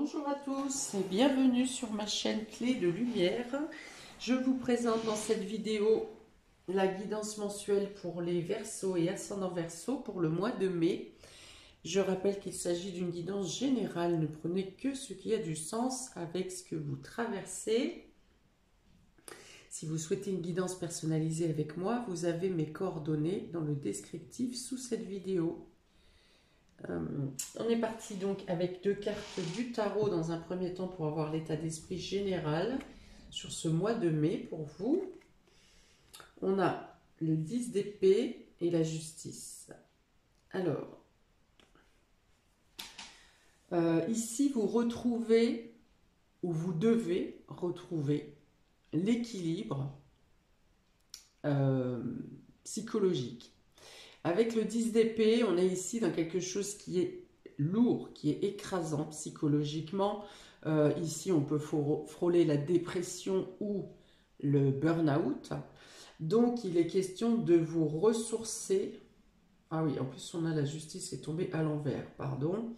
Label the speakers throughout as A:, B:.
A: Bonjour à tous et bienvenue sur ma chaîne Clé de Lumière. Je vous présente dans cette vidéo la guidance mensuelle pour les Verseaux et ascendants Verseaux pour le mois de mai. Je rappelle qu'il s'agit d'une guidance générale, ne prenez que ce qui a du sens avec ce que vous traversez. Si vous souhaitez une guidance personnalisée avec moi, vous avez mes coordonnées dans le descriptif sous cette vidéo. On est parti donc avec deux cartes du tarot dans un premier temps pour avoir l'état d'esprit général sur ce mois de mai pour vous. On a le 10 d'épée et la justice. Alors, ici vous retrouvez ou vous devez retrouver l'équilibre psychologique. Avec le 10 d'épée, on est ici dans quelque chose qui est lourd, qui est écrasant psychologiquement. Ici, on peut frôler la dépression ou le burn-out. Donc, il est question de vous ressourcer. Ah oui, en plus, on a la justice qui est tombée à l'envers, pardon.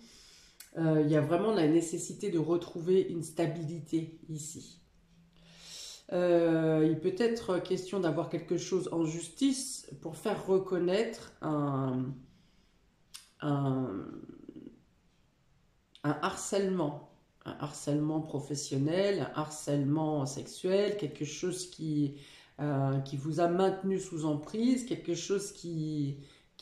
A: Il y a vraiment la nécessité de retrouver une stabilité ici. Il peut être question d'avoir quelque chose en justice pour faire reconnaître un harcèlement professionnel, un harcèlement sexuel, quelque chose qui vous a maintenu sous emprise, quelque chose qui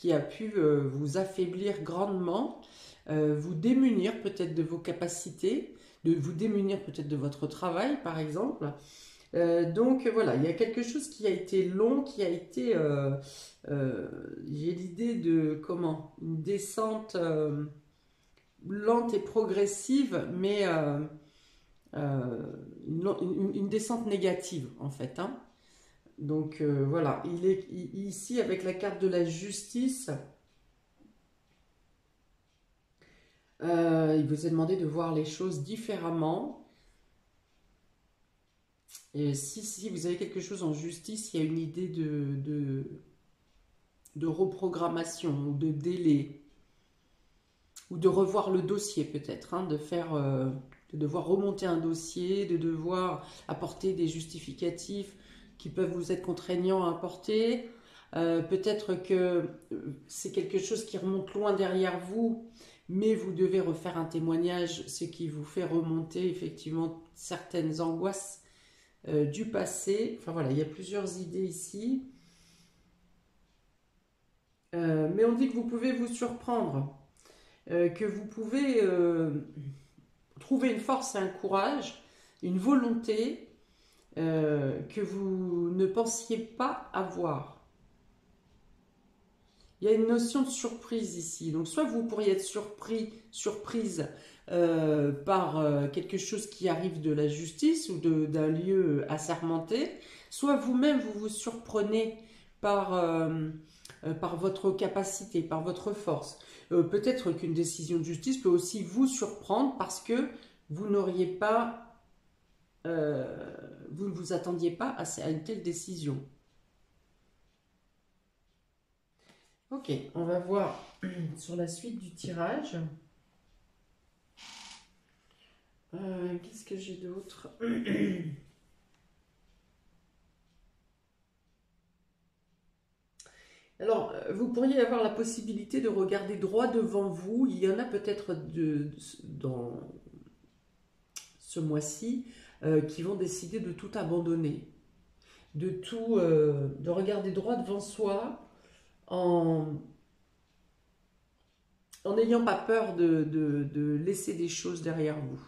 A: a pu vous affaiblir grandement, vous démunir peut-être de vos capacités, vous démunir peut-être de votre travail par exemple. Donc voilà, il y a quelque chose qui a été long, qui a été, j'ai l'idée de, une descente lente et progressive, mais une descente négative en fait. Hein. Donc voilà, il est ici avec la carte de la justice, il vous est demandé de voir les choses différemment. Et si vous avez quelque chose en justice, il y a une idée de reprogrammation ou de délai, ou de revoir le dossier peut-être, hein, de devoir remonter un dossier, de devoir apporter des justificatifs qui peuvent vous être contraignants à apporter. Peut-être que c'est quelque chose qui remonte loin derrière vous, mais vous devez refaire un témoignage, ce qui vous fait remonter effectivement certaines angoisses du passé. Enfin voilà, il y a plusieurs idées ici. Mais on dit que vous pouvez vous surprendre, que vous pouvez trouver une force et un courage, une volonté que vous ne pensiez pas avoir. Il y a une notion de surprise ici. Donc soit vous pourriez être surprise par quelque chose qui arrive de la justice ou d'un lieu assermenté, soit vous-même vous vous surprenez par votre capacité, par votre force. Peut-être qu'une décision de justice peut aussi vous surprendre parce que vous n'auriez pas, vous ne vous attendiez pas à une telle décision. Ok, on va voir sur la suite du tirage. Qu'est-ce que j'ai d'autre? Alors, vous pourriez avoir la possibilité de regarder droit devant vous. Il y en a peut-être dans ce mois-ci qui vont décider de tout abandonner, de regarder droit devant soi en n'ayant pas peur de laisser des choses derrière vous.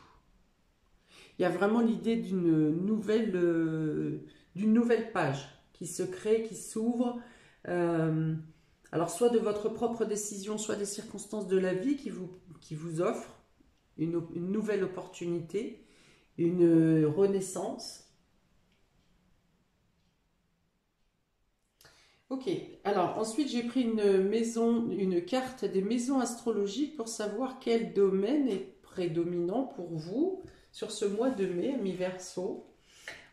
A: Il y a vraiment l'idée d'une nouvelle page qui se crée, qui s'ouvre. Alors soit de votre propre décision, soit des circonstances de la vie qui vous offrent une nouvelle opportunité, une renaissance. Ok, alors ensuite j'ai pris une carte des maisons astrologiques pour savoir quel domaine est prédominant pour vous sur ce mois de mai, mi-verseau.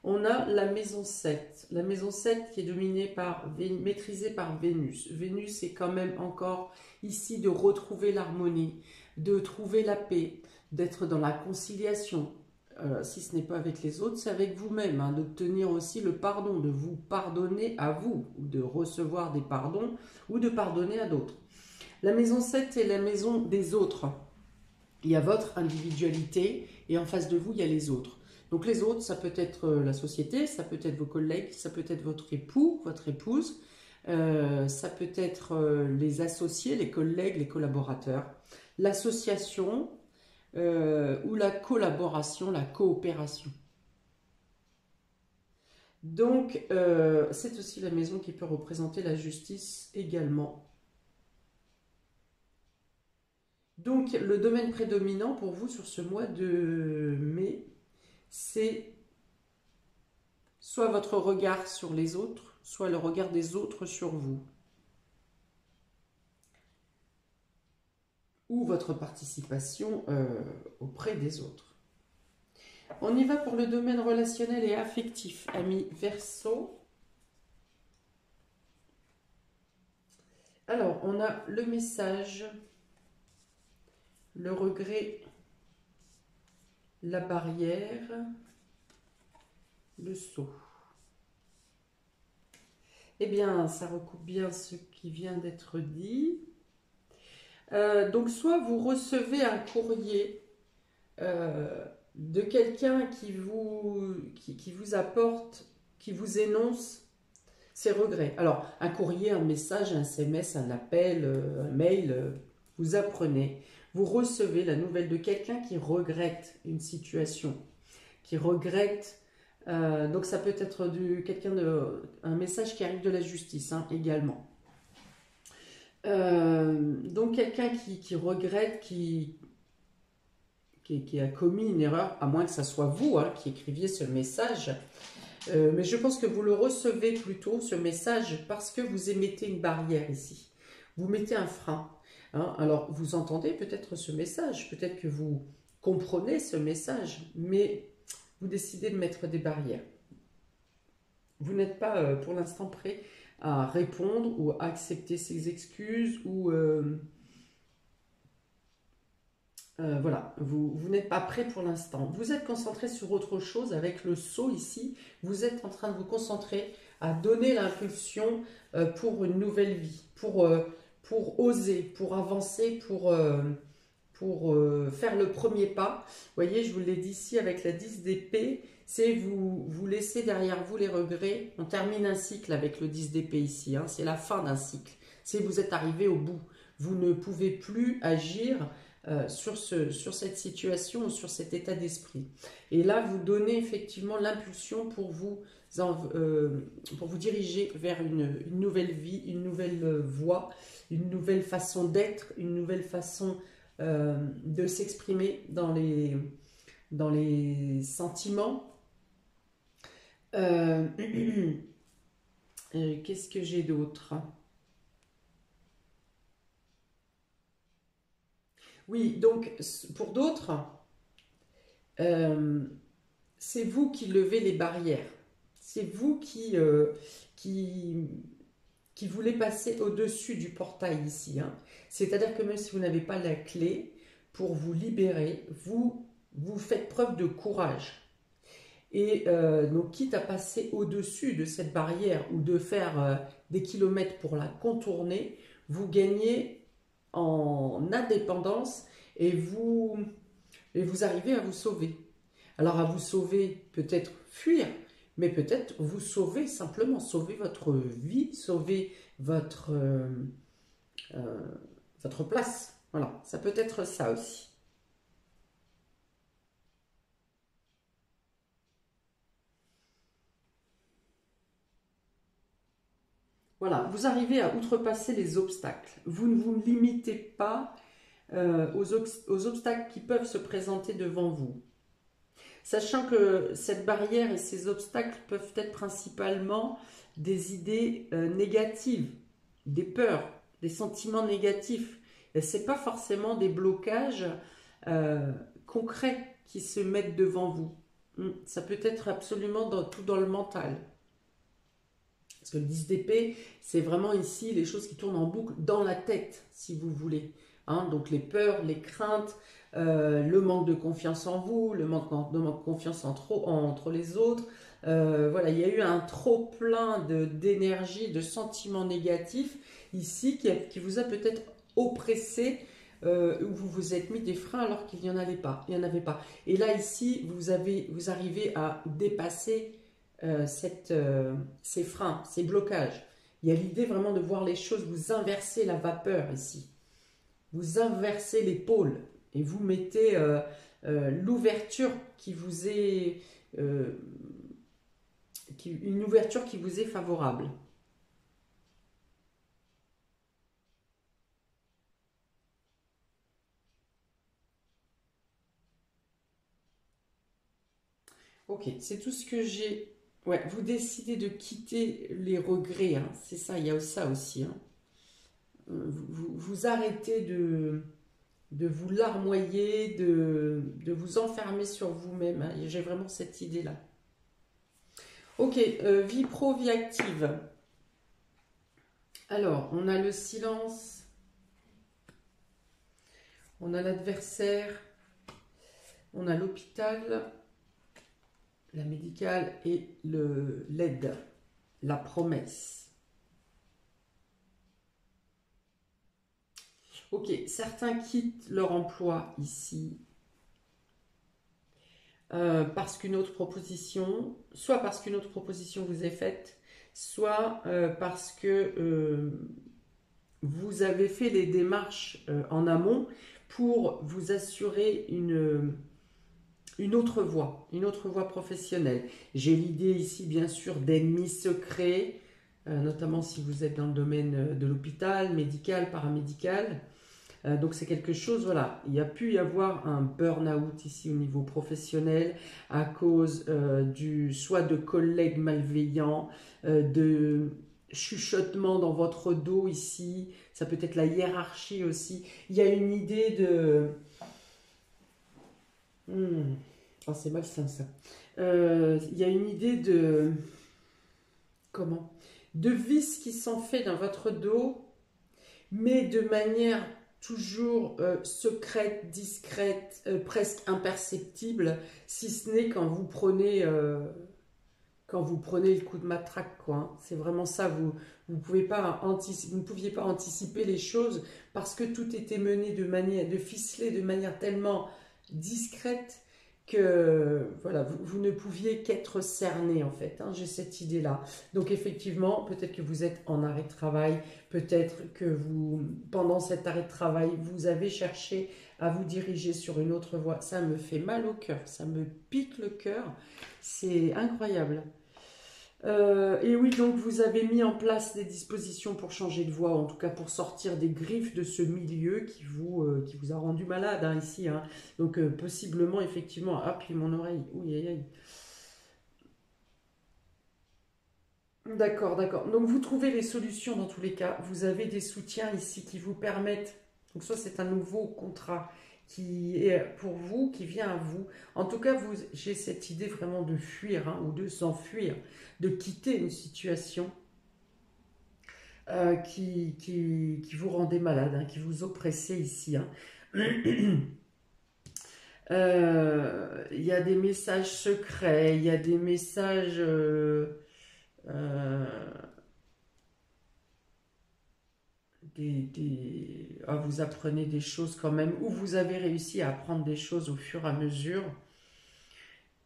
A: On a la maison 7. La maison 7 qui est maîtrisée par Vénus. Vénus est quand même encore ici de retrouver l'harmonie, de trouver la paix, d'être dans la conciliation. Si ce n'est pas avec les autres, c'est avec vous-même, hein, d'obtenir aussi le pardon, de vous pardonner à vous, ou de recevoir des pardons, ou de pardonner à d'autres. La maison 7 est la maison des autres. Il y a votre individualité, et en face de vous, il y a les autres. Donc les autres, ça peut être la société, ça peut être vos collègues, ça peut être votre époux, votre épouse, ça peut être les associés, les collègues, les collaborateurs, l'association, ou la collaboration, la coopération. Donc, c'est aussi la maison qui peut représenter la justice également. Donc, le domaine prédominant pour vous sur ce mois de mai, c'est soit votre regard sur les autres, soit le regard des autres sur vous. Ou votre participation auprès des autres. On y va pour le domaine relationnel et affectif, amis Verseau. Alors, on a le message, le regret, la barrière, le saut. Eh bien, ça recoupe bien ce qui vient d'être dit. Donc, soit vous recevez un courrier de quelqu'un qui vous apporte, qui vous énonce ses regrets. Alors, un courrier, un message, un SMS, un appel, un mail, vous apprenez, vous recevez la nouvelle de quelqu'un qui regrette une situation, qui regrette, donc ça peut être un message qui arrive de la justice, hein, également. Donc quelqu'un qui regrette, qui a commis une erreur, à moins que ça soit vous hein, qui écriviez ce message, mais je pense que vous le recevez plutôt, ce message, parce que vous émettez une barrière ici. Vous mettez un frein. Hein. Alors, vous entendez peut-être ce message, peut-être que vous comprenez ce message, mais vous décidez de mettre des barrières. Vous n'êtes pas pour l'instant prêt à répondre ou à accepter ses excuses ou... voilà, vous n'êtes pas prêt pour l'instant. Vous êtes concentré sur autre chose avec le saut ici. Vous êtes en train de vous concentrer à donner l'impulsion pour une nouvelle vie, pour oser, pour avancer, pour faire le premier pas. Vous voyez, je vous l'ai dit ici avec la 10 d'épée, c'est vous laissez derrière vous les regrets. On termine un cycle avec le 10 d'épée ici, hein, c'est la fin d'un cycle. C'est vous êtes arrivé au bout. Vous ne pouvez plus agir sur cette situation, sur cet état d'esprit. Et là, vous donnez effectivement l'impulsion pour vous diriger vers une nouvelle vie, une nouvelle voie, une nouvelle façon d'être, une nouvelle façon de s'exprimer dans les sentiments. Qu'est-ce que j'ai d'autre ? Oui, donc pour d'autres, c'est vous qui levez les barrières. C'est vous qui voulez passer au-dessus du portail ici. Hein. C'est-à-dire que même si vous n'avez pas la clé pour vous libérer, vous faites preuve de courage. Et donc, quitte à passer au-dessus de cette barrière ou de faire des kilomètres pour la contourner, vous gagnez en indépendance et vous arrivez à vous sauver. Alors à vous sauver, peut-être fuir, mais peut-être vous sauver simplement, sauver votre vie, sauver votre place. Voilà, ça peut être ça aussi. Voilà, vous arrivez à outrepasser les obstacles. Vous ne vous limitez pas aux obstacles qui peuvent se présenter devant vous. Sachant que cette barrière et ces obstacles peuvent être principalement des idées négatives, des peurs, des sentiments négatifs. Ce n'est pas forcément des blocages concrets qui se mettent devant vous. Ça peut être absolument tout dans le mental. Parce que le 10 d'épée, c'est vraiment ici les choses qui tournent en boucle dans la tête, si vous voulez. Hein, donc les peurs, les craintes, le manque de confiance en vous, le manque de confiance entre les autres. Voilà, il y a eu un trop plein d'énergie, de sentiments négatifs ici qui vous a peut-être oppressé, où vous vous êtes mis des freins alors qu'il n'y en avait pas. Il y en avait pas. Et là, ici, vous arrivez à dépasser ces freins, ces blocages. Il y a l'idée vraiment de voir les choses, vous inversez la vapeur ici. Vous inversez les pôles et vous mettez l'ouverture qui vous est... une ouverture qui vous est favorable. Ok, c'est tout ce que j'ai. Ouais, vous décidez de quitter les regrets, hein. C'est ça, il y a ça aussi, hein. Vous arrêtez de vous larmoyer, de vous enfermer sur vous-même, hein. J'ai vraiment cette idée-là. Ok, vie pro, vie active. Alors, on a le silence, on a l'adversaire, on a l'hôpital, la médicale et l'aide, la promesse. Ok, certains quittent leur emploi ici parce qu'une autre proposition, soit parce qu'une autre proposition vous est faite, soit parce que vous avez fait les démarches en amont pour vous assurer une autre voie professionnelle. J'ai l'idée ici, bien sûr, d'ennemis secrets, notamment si vous êtes dans le domaine de l'hôpital, médical, paramédical. Donc c'est quelque chose, voilà, il y a pu y avoir un burn-out ici au niveau professionnel à cause soit de collègues malveillants, de chuchotements dans votre dos ici, ça peut être la hiérarchie aussi. Il y a une idée de... Oh, c'est malsain ça. Il y a une idée de... Comment? De vis qui sont faits dans votre dos, mais de manière toujours secrète, discrète, presque imperceptible, si ce n'est quand vous prenez le coup de matraque, quoi, hein. C'est vraiment ça, vous ne pouviez pas anticiper les choses parce que tout était mené ficelé de manière tellement discrète que voilà, vous ne pouviez qu'être cerné en fait, hein. J'ai cette idée-là. Donc effectivement, peut-être que vous êtes en arrêt de travail, peut-être que pendant cet arrêt de travail, vous avez cherché à vous diriger sur une autre voie. Ça me fait mal au cœur, ça me pique le cœur, c'est incroyable. Et oui, donc vous avez mis en place des dispositions pour changer de voie, en tout cas pour sortir des griffes de ce milieu qui vous a rendu malade, hein, ici, hein. Donc possiblement, effectivement, ah puis mon oreille, oui, aïe, aïe. D'accord, d'accord. Donc vous trouvez les solutions dans tous les cas. Vous avez des soutiens ici qui vous permettent. Donc soit c'est un nouveau contrat qui est pour vous, qui vient à vous. En tout cas, j'ai cette idée vraiment de fuir, hein, ou de s'enfuir, de quitter une situation qui vous rendait malade, hein, qui vous oppressait ici, hein. Il y a des messages secrets, il y a des messages... euh, vous apprenez des choses quand même, ou vous avez réussi à apprendre des choses au fur et à mesure,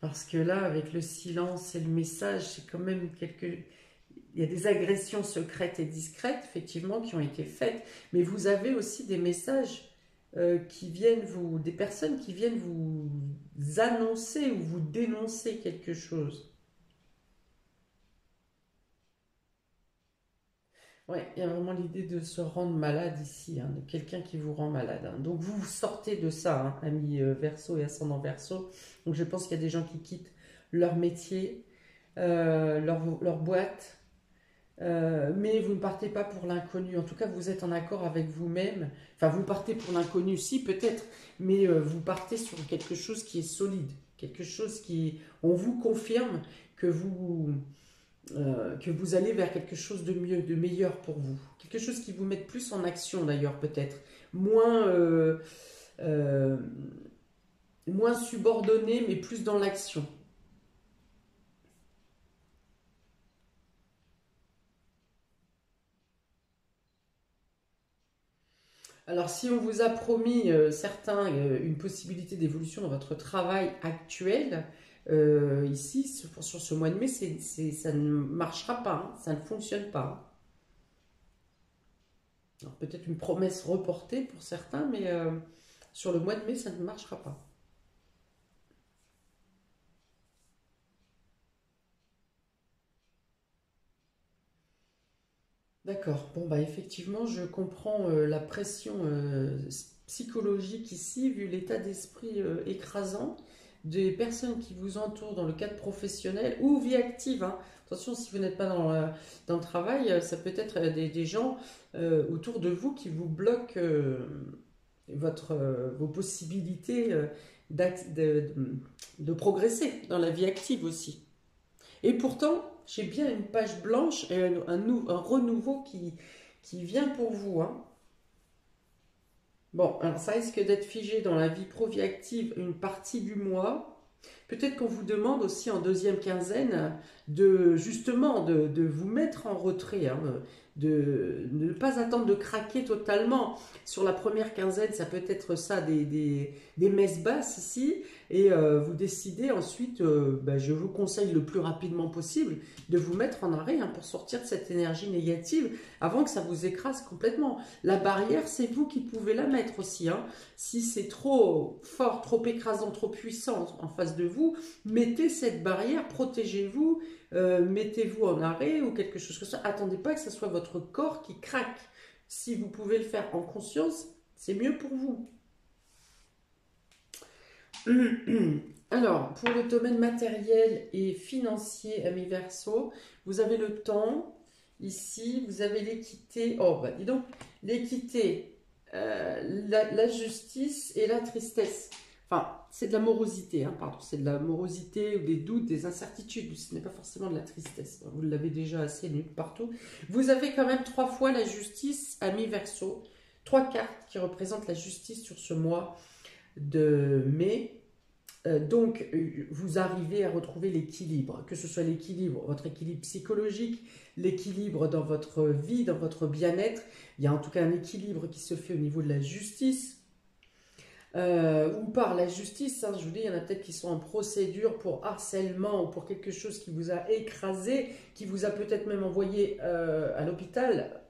A: parce que là, avec le silence et le message, c'est quand même il y a des agressions secrètes et discrètes, effectivement, qui ont été faites, mais vous avez aussi des messages des personnes qui viennent vous annoncer ou vous dénoncer quelque chose. Ouais, il y a vraiment l'idée de se rendre malade ici, hein, de quelqu'un qui vous rend malade, hein. Donc vous sortez de ça, hein, amis Verseau et ascendant Verseau. Donc je pense qu'il y a des gens qui quittent leur métier, leur boîte, mais vous ne partez pas pour l'inconnu. En tout cas, vous êtes en accord avec vous-même. Enfin, vous partez pour l'inconnu, si peut-être, mais vous partez sur quelque chose qui est solide, quelque chose on vous confirme que vous allez vers quelque chose de mieux, de meilleur pour vous. Quelque chose qui vous mette plus en action d'ailleurs peut-être. Moins, euh, moins subordonné, mais plus dans l'action. Alors, si on vous a promis une possibilité d'évolution dans votre travail actuel, ici, sur ce mois de mai, ça ne marchera pas, hein, ça ne fonctionne pas. Alors, peut-être une promesse reportée pour certains, mais sur le mois de mai, ça ne marchera pas. D'accord. Bon, bah effectivement, je comprends la pression psychologique ici, vu l'état d'esprit écrasant des personnes qui vous entourent dans le cadre professionnel ou vie active, hein. Attention, si vous n'êtes pas dans le travail, ça peut être des gens autour de vous qui vous bloquent vos possibilités de progresser dans la vie active aussi. Et pourtant, j'ai bien une page blanche et un renouveau qui vient pour vous, hein. Bon, alors ça risque d'être figé dans la vie pro-vie active une partie du mois. Peut-être qu'on vous demande aussi en deuxième quinzaine justement de vous mettre en retrait, hein, de ne pas attendre de craquer totalement. Sur la première quinzaine, ça peut être ça, des messes basses ici, et vous décidez ensuite, ben, je vous conseille le plus rapidement possible de vous mettre en arrêt, hein, pour sortir de cette énergie négative avant que ça vous écrase complètement. La barrière, c'est vous qui pouvez la mettre aussi, hein. Si c'est trop fort, trop écrasant, trop puissant en face de vous, mettez cette barrière, protégez-vous, mettez-vous en arrêt ou quelque chose comme ça. Attendez pas que ce soit votre corps qui craque. Si vous pouvez le faire en conscience, c'est mieux pour vous. Alors, pour le domaine matériel et financier, amis Verseau, vous avez le temps. Ici, vous avez l'équité. Oh, bah dis donc, l'équité, la justice et la tristesse. Enfin, c'est de la morosité, hein, pardon. C'est de la morosité ou des doutes, des incertitudes. Ce n'est pas forcément de la tristesse. Vous l'avez déjà assez lu partout. Vous avez quand même 3 fois la justice, amis Verseau. 3 cartes qui représentent la justice sur ce mois de mai. Donc, vous arrivez à retrouver l'équilibre, que ce soit l'équilibre, votre équilibre psychologique, l'équilibre dans votre vie, dans votre bien-être. Il y a en tout cas un équilibre qui se fait au niveau de la justice, ou par la justice, hein, je vous dis, il y en a peut-être qui sont en procédure pour harcèlement ou pour quelque chose qui vous a écrasé, qui vous a peut-être même envoyé à l'hôpital.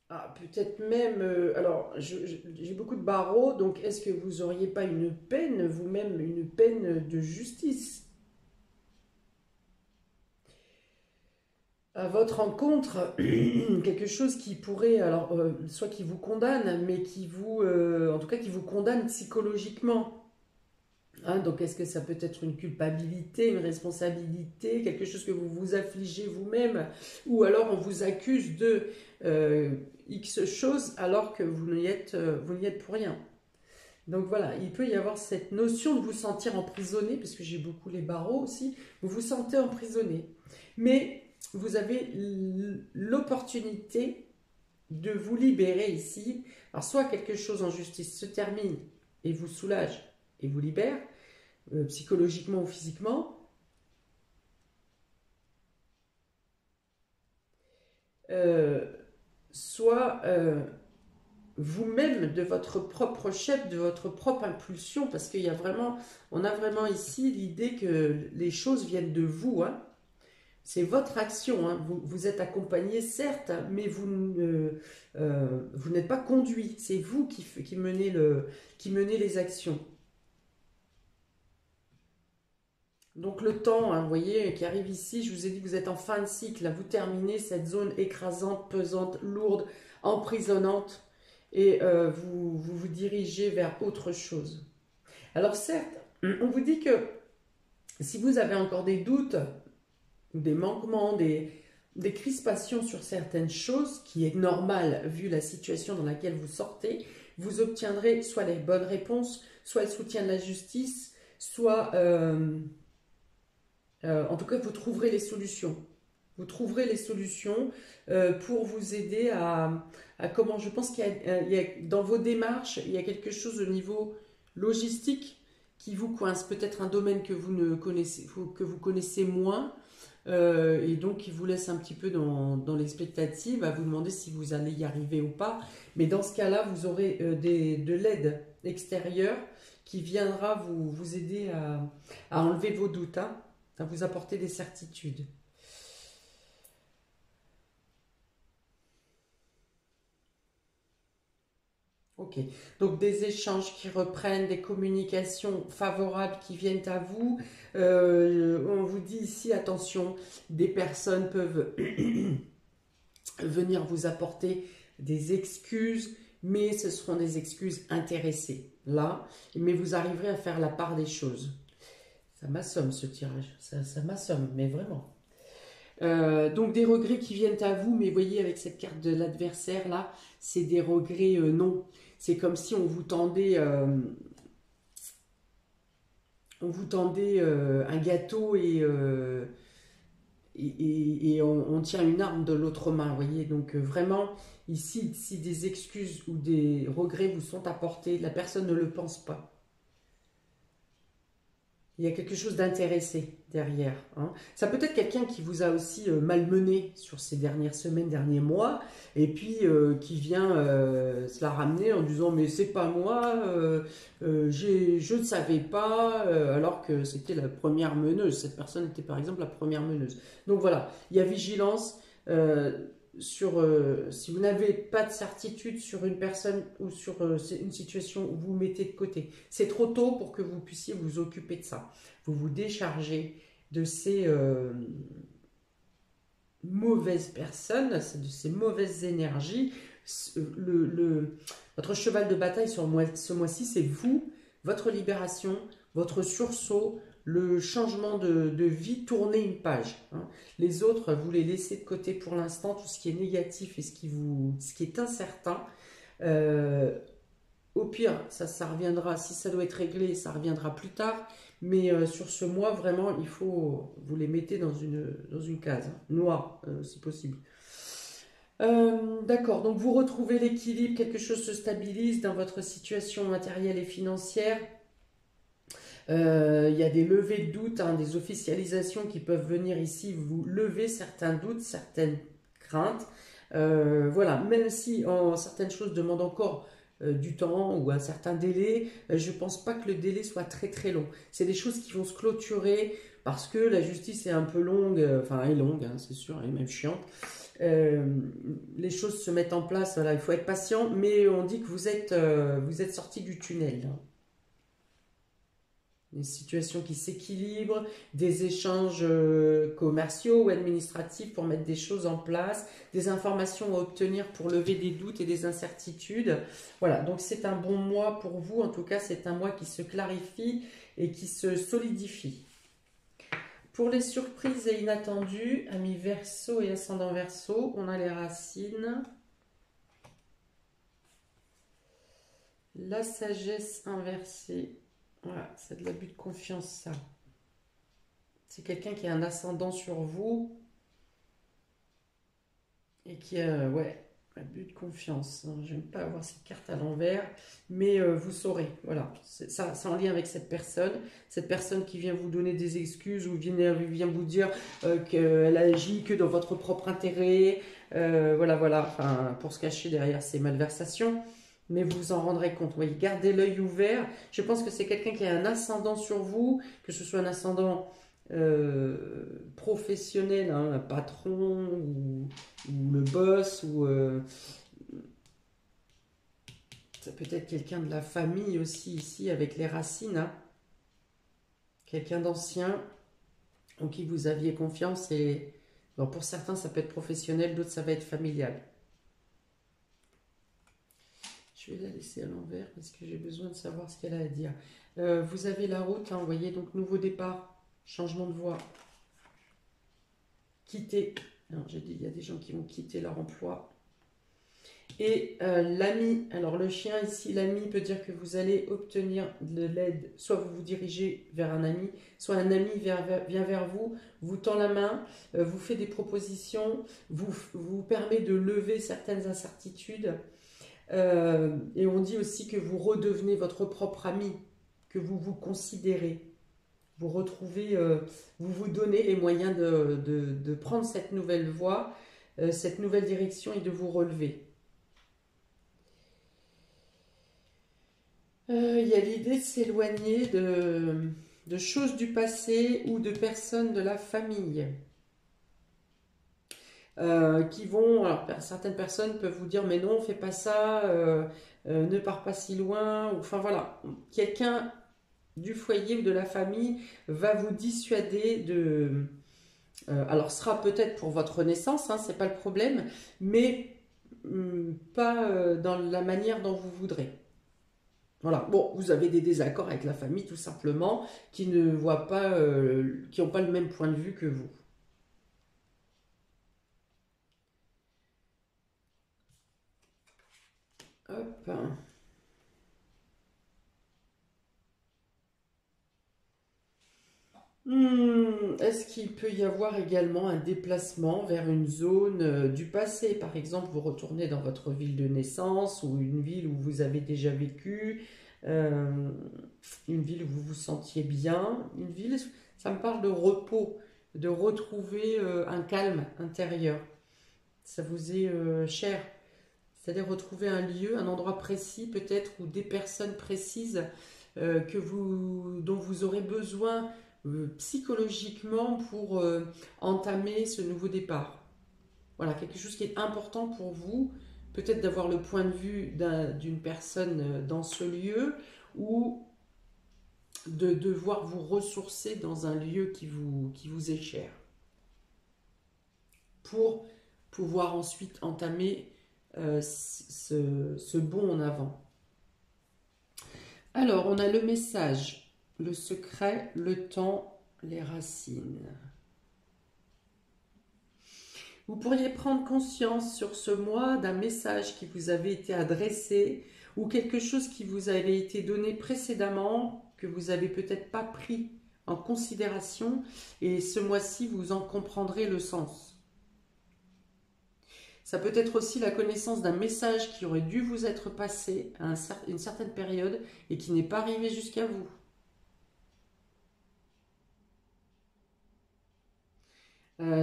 A: Ah, peut-être même, alors j'ai beaucoup de barreaux, donc est-ce que vous n'auriez pas une peine, vous-même, une peine de justice à votre rencontre? Quelque chose qui pourrait, alors, soit qui vous condamne, mais en tout cas, qui vous condamne psychologiquement. Hein, donc, est-ce que ça peut être une culpabilité, une responsabilité, quelque chose que vous vous affligez vous-même, ou alors on vous accuse de X choses alors que vous n'y êtes pour rien. Donc voilà, il peut y avoir cette notion de vous sentir emprisonné, parce que j'ai beaucoup les barreaux aussi, vous vous sentez emprisonné. Mais vous avez l'opportunité de vous libérer ici. Alors soit quelque chose en justice se termine et vous soulage et vous libère, psychologiquement ou physiquement, soit vous-même de votre propre chef, de votre propre impulsion, parce qu'il y a vraiment, on a vraiment ici l'idée que les choses viennent de vous, hein. C'est votre action, hein. Vous êtes accompagné, certes, mais vous n'êtes pas conduit. C'est vous qui menez les actions. Donc le temps, hein, vous voyez, qui arrive ici, je vous ai dit que vous êtes en fin de cycle, là, vous terminez cette zone écrasante, pesante, lourde, emprisonnante, et vous dirigez vers autre chose. Alors certes, on vous dit que si vous avez encore des doutes, des manquements, des crispations sur certaines choses, qui est normal vu la situation dans laquelle vous sortez, vous obtiendrez soit les bonnes réponses, soit le soutien de la justice, soit... en tout cas, vous trouverez les solutions. Vous trouverez les solutions pour vous aider à comment, je pense dans vos démarches, il y a quelque chose au niveau logistique qui vous coince, peut-être un domaine que vous ne connaissez, que vous connaissez moins, et donc qui vous laisse un petit peu dans l'expectative, à vous demander si vous allez y arriver ou pas. Mais dans ce cas-là, vous aurez de l'aide extérieure qui viendra vous aider à enlever vos doutes, hein, à vous apporter des certitudes. Ok, donc des échanges qui reprennent, des communications favorables qui viennent à vous. On vous dit ici, attention, des personnes peuvent venir vous apporter des excuses, mais ce seront des excuses intéressées, là, mais vous arriverez à faire la part des choses. Ça m'assomme ce tirage, ça m'assomme, mais vraiment. Donc des regrets qui viennent à vous, mais voyez avec cette carte de l'adversaire là, c'est des regrets non. C'est comme si on vous tendait un gâteau et on tient une arme de l'autre main, voyez. Donc vraiment ici, si des excuses ou des regrets vous sont apportés, la personne ne le pense pas. Il y a quelque chose d'intéressé derrière, hein. Ça peut être quelqu'un qui vous a aussi malmené sur ces dernières semaines, derniers mois, et puis qui vient se la ramener en disant mais c'est pas moi, je ne savais pas, alors que c'était la première meneuse. Cette personne était par exemple la première meneuse. Donc voilà, il y a vigilance. Si vous n'avez pas de certitude sur une personne ou sur une situation où vous vous mettez de côté, c'est trop tôt pour que vous puissiez vous occuper de ça. Vous vous déchargez de ces mauvaises personnes, de ces mauvaises énergies. Votre cheval de bataille sur ce mois-ci, c'est vous, votre libération, votre sursaut, le changement de vie, tourner une page, hein. Les autres, vous les laissez de côté pour l'instant, tout ce qui est négatif et ce qui est incertain. Euh, Au pire, ça reviendra, si ça doit être réglé, ça reviendra plus tard. Mais sur ce mois, vraiment, il faut, vous les mettez dans une case, hein, noire, si possible. D'accord, donc vous retrouvez l'équilibre, quelque chose se stabilise dans votre situation matérielle et financière. Il y a des levées de doutes, hein, des officialisations qui peuvent venir ici vous lever certains doutes, certaines craintes. Voilà, même si certaines choses demandent encore du temps ou un certain délai, je ne pense pas que le délai soit très très long. C'est des choses qui vont se clôturer parce que la justice est un peu longue, enfin elle est longue, hein, c'est sûr, elle est même chiante. Euh, les choses se mettent en place, voilà, il faut être patient, mais on dit que vous êtes sorti du tunnel, hein. Des situations qui s'équilibrent, des échanges commerciaux ou administratifs pour mettre des choses en place, des informations à obtenir pour lever des doutes et des incertitudes. Voilà, donc c'est un bon mois pour vous. En tout cas, c'est un mois qui se clarifie et qui se solidifie. Pour les surprises et inattendues, amis Verseau et ascendant Verseau, on a les racines. La sagesse inversée. Voilà, c'est de l'abus de confiance, ça. C'est quelqu'un qui a un ascendant sur vous et qui a, ouais, abus de confiance. J'aime pas avoir cette carte à l'envers, mais vous saurez, voilà. Ça, c'est en lien avec cette personne qui vient vous donner des excuses ou vient vous dire qu'elle agit que dans votre propre intérêt, voilà, voilà, enfin, pour se cacher derrière ces malversations. Mais vous vous en rendrez compte. Vous voyez, gardez l'œil ouvert. Je pense que c'est quelqu'un qui a un ascendant sur vous, que ce soit un ascendant professionnel, hein, un patron ou le boss, ou ça peut être quelqu'un de la famille aussi, ici, avec les racines, hein. Quelqu'un d'ancien en qui vous aviez confiance. Et bon, pour certains, ça peut être professionnel, d'autres, ça va être familial. Je vais la laisser à l'envers parce que j'ai besoin de savoir ce qu'elle a à dire. Vous avez la route, hein, vous voyez, donc nouveau départ, changement de voie, quitter. Alors j'ai dit, il y a des gens qui vont quitter leur emploi. Et l'ami, alors le chien ici, l'ami peut dire que vous allez obtenir de l'aide, soit vous vous dirigez vers un ami, soit un ami vient vers vous, vous tend la main, vous fait des propositions, vous permet de lever certaines incertitudes. Et on dit aussi que vous redevenez votre propre ami, que vous vous considérez. Vous retrouvez, vous vous donnez les moyens de prendre cette nouvelle voie, cette nouvelle direction et de vous relever. Il y a l'idée de s'éloigner de choses du passé ou de personnes de la famille qui vont, alors certaines personnes peuvent vous dire mais non, fais pas ça, ne pars pas si loin, ou, enfin voilà, quelqu'un du foyer ou de la famille va vous dissuader de... alors ce sera peut-être pour votre naissance, hein, c'est pas le problème, mais pas dans la manière dont vous voudrez. Voilà, bon, vous avez des désaccords avec la famille tout simplement, qui ne voient pas, qui n'ont pas le même point de vue que vous. Hop. Est-ce qu'il peut y avoir également un déplacement vers une zone du passé? Par exemple, vous retournez dans votre ville de naissance ou une ville où vous avez déjà vécu, euh, une ville où vous vous sentiez bien, une ville, ça me parle de repos, de retrouver un calme intérieur. Ça vous est cher. C'est-à-dire retrouver un lieu, un endroit précis peut-être, ou des personnes précises dont vous aurez besoin psychologiquement pour entamer ce nouveau départ. Voilà, quelque chose qui est important pour vous, peut-être d'avoir le point de vue d'une personne dans ce lieu, ou de devoir vous ressourcer dans un lieu qui vous est cher, pour pouvoir ensuite entamer ce bond en avant. Alors, on a le message, le secret, le temps, les racines. Vous pourriez prendre conscience sur ce mois d'un message qui vous avait été adressé ou quelque chose qui vous avait été donné précédemment que vous n'avez peut-être pas pris en considération, et ce mois-ci, vous en comprendrez le sens. Ça peut être aussi la connaissance d'un message qui aurait dû vous être passé à une certaine période et qui n'est pas arrivé jusqu'à vous.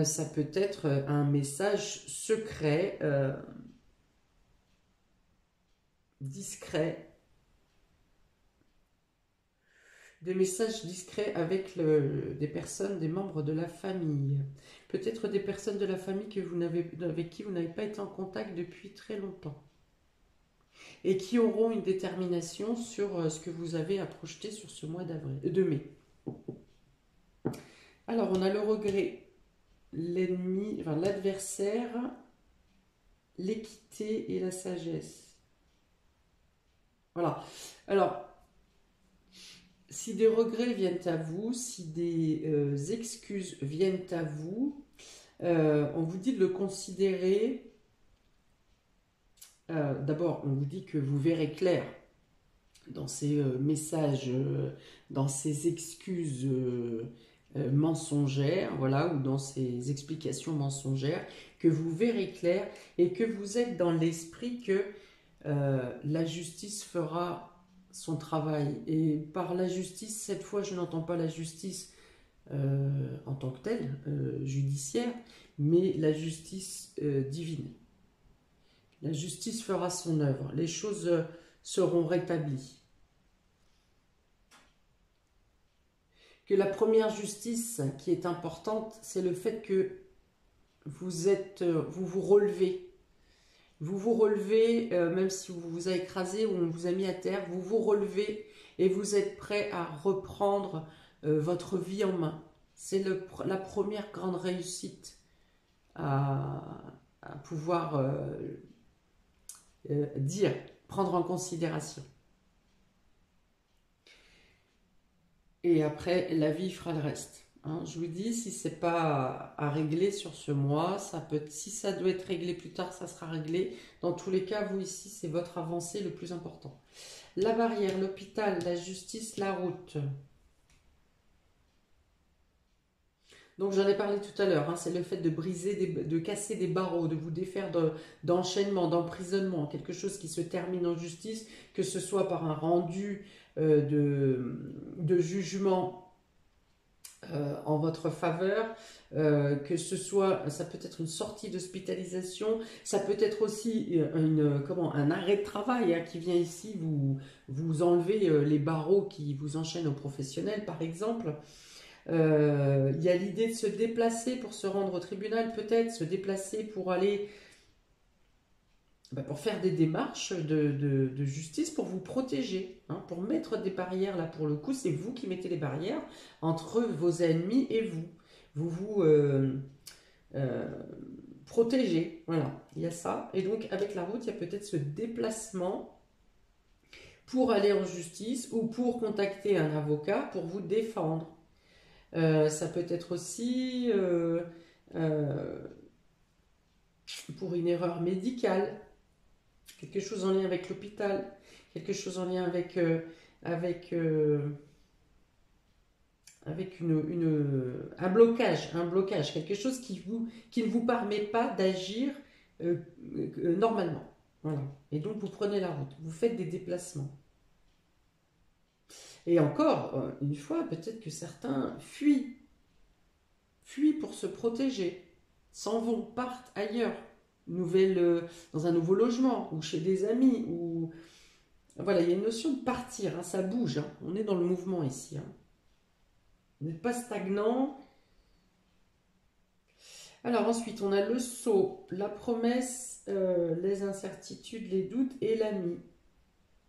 A: Ça peut être un message secret, discret, des messages discrets avec des personnes, des membres de la famille. Peut-être des personnes de la famille avec qui vous n'avez pas été en contact depuis très longtemps. Et qui auront une détermination sur ce que vous avez à projeter sur ce mois de mai. Alors, on a le regret, l'ennemi, enfin l'adversaire, l'équité et la sagesse. Voilà. Alors, si des regrets viennent à vous, si des excuses viennent à vous, on vous dit de le considérer. D'abord, on vous dit que vous verrez clair dans ces messages, dans ces excuses mensongères, voilà, ou dans ces explications mensongères, que vous verrez clair et que vous êtes dans l'esprit que la justice fera son travail. Et par la justice, cette fois, je n'entends pas la justice en tant que telle, judiciaire, mais la justice divine. La justice fera son œuvre. Les choses seront rétablies. Que la première justice qui est importante, c'est le fait que vous vous relevez. Vous vous relevez, même si vous vous avez écrasé ou on vous a mis à terre, vous vous relevez et vous êtes prêt à reprendre votre vie en main. C'est la première grande réussite à pouvoir dire, prendre en considération. Et après, la vie fera le reste. hein. Je vous dis, si c'est pas à régler sur ce mois, ça peut, si ça doit être réglé plus tard, ça sera réglé. Dans tous les cas, vous ici, c'est votre avancée le plus important. La barrière, l'hôpital, la justice, la route. Donc j'en ai parlé tout à l'heure, hein, c'est le fait de briser, de casser des barreaux, de vous défaire d'enchaînement, d'emprisonnement, quelque chose qui se termine en justice, que ce soit par un rendu de jugement en votre faveur, que ce soit, ça peut être une sortie d'hospitalisation, ça peut être aussi un arrêt de travail, hein, qui vient ici vous enlever les barreaux qui vous enchaînent au professionnel, par exemple. Il y a l'idée de se déplacer pour se rendre au tribunal, peut-être, se déplacer pour aller, pour faire des démarches de justice, pour vous protéger, hein, pour mettre des barrières. Là, pour le coup, c'est vous qui mettez les barrières entre vos ennemis et vous. Vous protégez, voilà, il y a ça. Et donc, avec la route, il y a peut-être ce déplacement pour aller en justice ou pour contacter un avocat pour vous défendre. Ça peut être aussi pour une erreur médicale, quelque chose en lien avec l'hôpital, quelque chose en lien avec un blocage, quelque chose qui ne vous permet pas d'agir normalement. Voilà. Et donc vous prenez la route, vous faites des déplacements. Et encore, une fois, peut-être que certains fuient pour se protéger, s'en vont, partent ailleurs, dans un nouveau logement, ou chez des amis, ou... Voilà, il y a une notion de partir, hein, ça bouge, hein, on est dans le mouvement ici. Hein. Vous n'êtes pas stagnant. Alors ensuite, on a le sceau, la promesse, les incertitudes, les doutes et l'ami.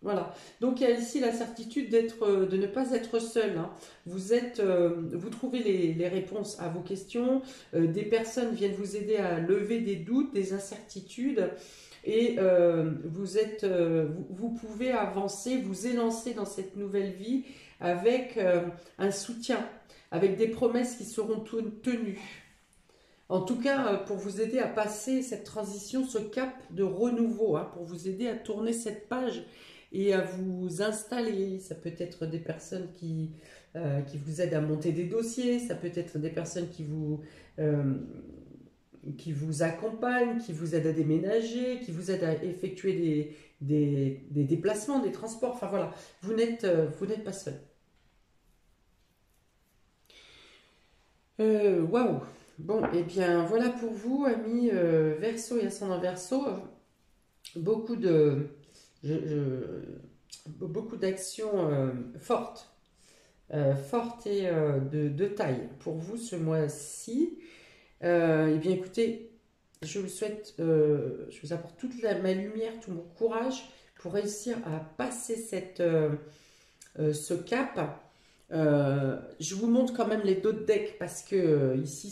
A: Voilà, donc il y a ici la certitude de ne pas être seul, hein. Vous trouvez les réponses à vos questions, des personnes viennent vous aider à lever des doutes, des incertitudes, et vous pouvez avancer, vous élancer dans cette nouvelle vie avec un soutien, avec des promesses qui seront tenues. En tout cas, pour vous aider à passer cette transition, ce cap de renouveau, hein, pour vous aider à tourner cette page et à vous installer. Ça peut être des personnes qui vous aident à monter des dossiers, ça peut être des personnes qui vous accompagnent, qui vous aident à déménager, qui vous aident à effectuer des déplacements, des transports. Enfin voilà, vous n'êtes pas seul. Waouh! Bon, et bien voilà pour vous, amis Verseau et ascendant Verseau. Beaucoup d'actions fortes et de taille pour vous ce mois-ci. Eh bien écoutez, je vous souhaite, je vous apporte toute ma lumière, tout mon courage pour réussir à passer ce cap. Je vous montre quand même les d'autres decks parce que ici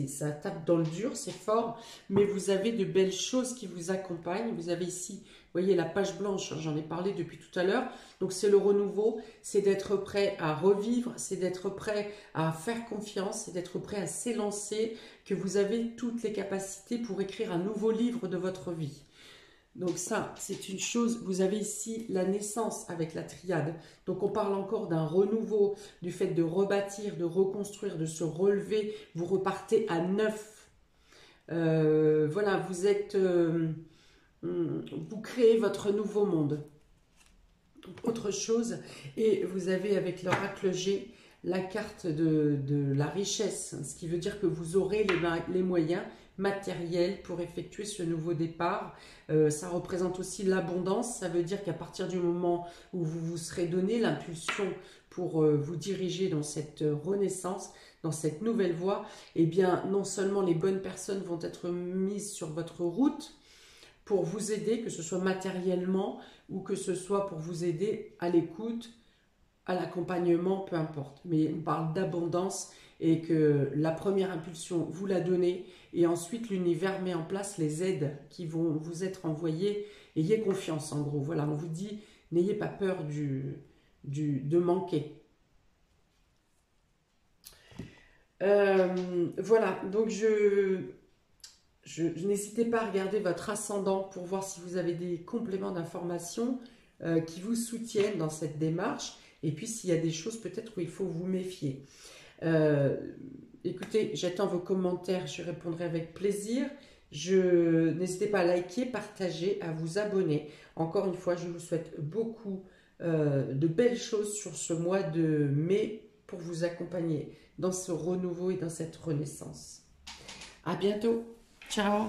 A: ça tape dans le dur, c'est fort, mais vous avez de belles choses qui vous accompagnent. Vous avez ici, vous voyez la page blanche, j'en ai parlé depuis tout à l'heure, donc c'est le renouveau, c'est d'être prêt à revivre, c'est d'être prêt à faire confiance, c'est d'être prêt à s'élancer, que vous avez toutes les capacités pour écrire un nouveau livre de votre vie. Donc ça, c'est une chose, vous avez ici la naissance avec la triade. Donc on parle encore d'un renouveau, du fait de rebâtir, de reconstruire, de se relever. Vous repartez à neuf. Voilà, vous créez votre nouveau monde. Autre chose, et vous avez avec l'oracle G la carte de la richesse, ce qui veut dire que vous aurez les moyens matériel pour effectuer ce nouveau départ. Ça représente aussi l'abondance, ça veut dire qu'à partir du moment où vous vous serez donné l'impulsion pour vous diriger dans cette renaissance, dans cette nouvelle voie, eh bien non seulement les bonnes personnes vont être mises sur votre route pour vous aider, que ce soit matériellement ou que ce soit pour vous aider à l'écoute, à l'accompagnement, peu importe. Mais on parle d'abondance et que la première impulsion, vous la donnez et ensuite l'univers met en place les aides qui vont vous être envoyées. Ayez confiance en gros. Voilà, on vous dit, n'ayez pas peur de manquer. Voilà, donc n'hésitez pas à regarder votre ascendant pour voir si vous avez des compléments d'information qui vous soutiennent dans cette démarche. Et puis s'il y a des choses peut-être où il faut vous méfier. Euh, Écoutez, j'attends vos commentaires, je répondrai avec plaisir. N'hésitez pas à liker, partager, à vous abonner. Encore une fois, je vous souhaite beaucoup de belles choses sur ce mois de mai pour vous accompagner dans ce renouveau et dans cette renaissance. À bientôt. Ciao.